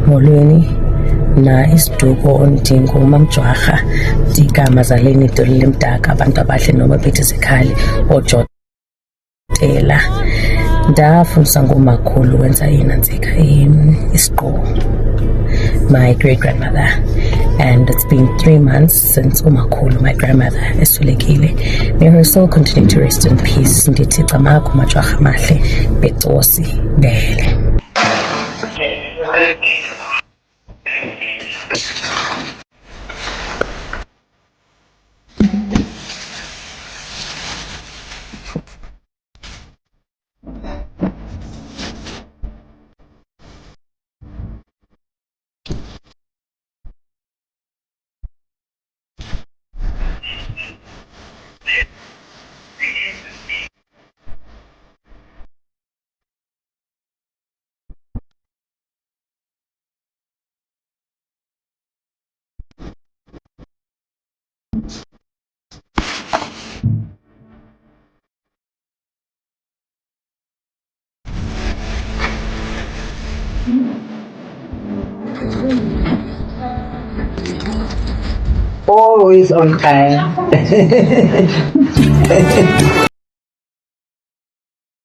molweni na isiduko ondingo umamjwarha digama zaleni dolile mdaka abantu abahle noma bethi sikhali ojotela ndafundiswa ngumakhulu wenza inantsika isiqo my great grandmother, and it's been 3 months since umakhulu, my grandmother, eswelekile. May her soul continue to rest in peace. Ndithi camakho majwarha mahle becosi bele. Always on time.